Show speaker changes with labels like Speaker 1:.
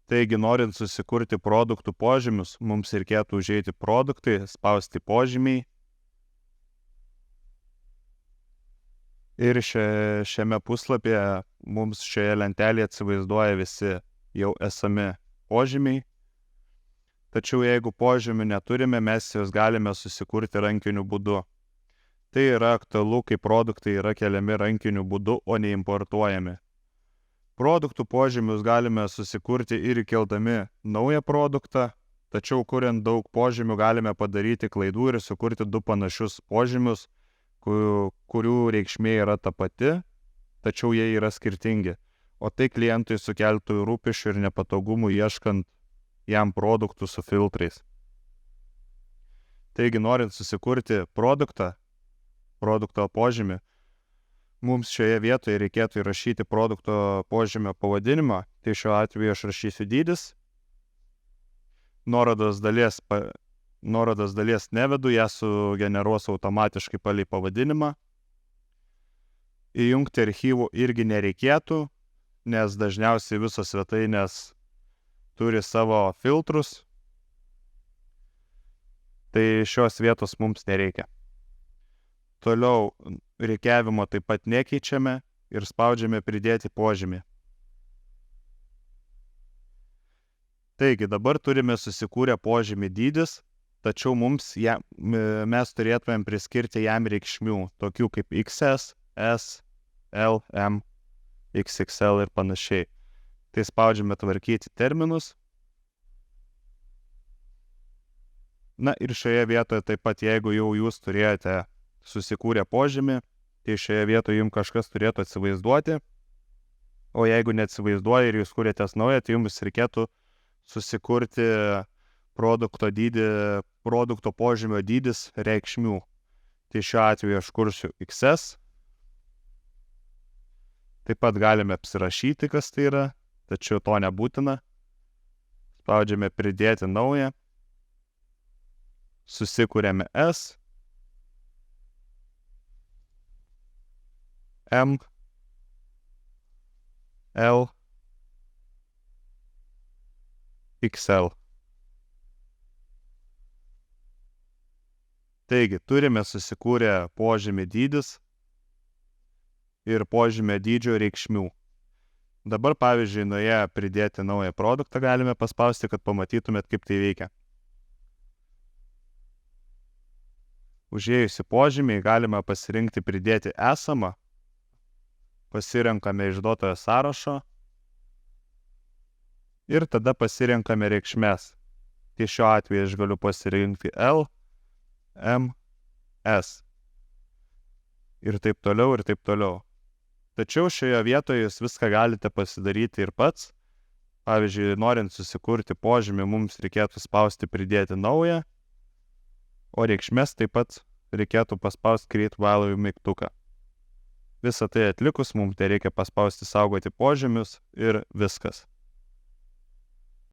Speaker 1: Taigi, norint susikurti produktų požymius, mums reikėtų užeiti produktai, spausti požymiai. Ir šiame puslapyje mums šioje lentelėje atsivaizduoja visi jau esami požymiai. Tačiau jeigu požymių neturime, mes juos galime susikurti rankiniu būdu. Tai yra aktualu, kai produktai yra keliami rankiniu būdu, o ne importuojami. Produktų požymius galime susikurti ir įkeldami naują produktą, tačiau kuriant daug požymių galime padaryti klaidų ir sukurti du panašius požymius, kurių reikšmė yra ta pati, tačiau jie yra skirtingi, o tai klientui sukeltų rūpesčių ir nepatogumų ieškant jam produktų su filtrais. Taigi, norint susikurti produkto požymį, mums šioje vietoje reikėtų įrašyti produkto požymio pavadinimą, tai šiuo atveju aš rašysiu dydis. Nuorodos dalies nevedu, ją sugeneruos automatiškai palei pavadinimą. Įjungti archyvų irgi nereikėtų, nes dažniausiai visos svetainės turi savo filtrus, tai šios vietos mums nereikia. Toliau rikiavimo taip pat nekeičiame ir spaudžiame pridėti požymį. Taigi, dabar turime susikūrę požymį dydis, tačiau mes turėtumėm priskirti jam reikšmių, tokių kaip XS, S, L, M, XXL ir panašiai. Tai spaudžiame tvarkyti terminus. Na ir šioje vietoje taip pat, jeigu jau jūs turėjote susikūrę požymį, tai šioje vietoje jums kažkas turėtų atsivaizduoti, o jeigu neatsivaizduoja ir jūs kūrėtės naują, tai jums reikėtų susikurti produkto požymio dydis reikšmių. Tai šiuo atveju aš kursiu XS. Taip pat galime apsirašyti, kas tai yra, tačiau to nebūtina. Spaudžiame pridėti naują. Susikuriame S, M, L, XL. Taigi, turime susikūrę požymį dydis ir požymio dydžio reikšmių. Dabar, pavyzdžiui, nuėję pridėti naują produktą galime paspausti, kad pamatytumėt, kaip tai veikia. Užėjus į požymį galime pasirinkti pridėti esamą, pasirenkame išduotojo sąrašo ir tada pasirenkame reikšmes. Tai šiuo atveju aš galiu pasirinkti L, M, S ir taip toliau ir taip toliau. Tačiau šioje vietoje jūs viską galite pasidaryti ir pats. Pavyzdžiui, norint susikurti požymį, mums reikėtų spausti pridėti naują, o reikšmės taip pat reikėtų paspausti Create Value mygtuką. Visą tai atlikus, mums tai reikia paspausti saugoti požymius ir viskas.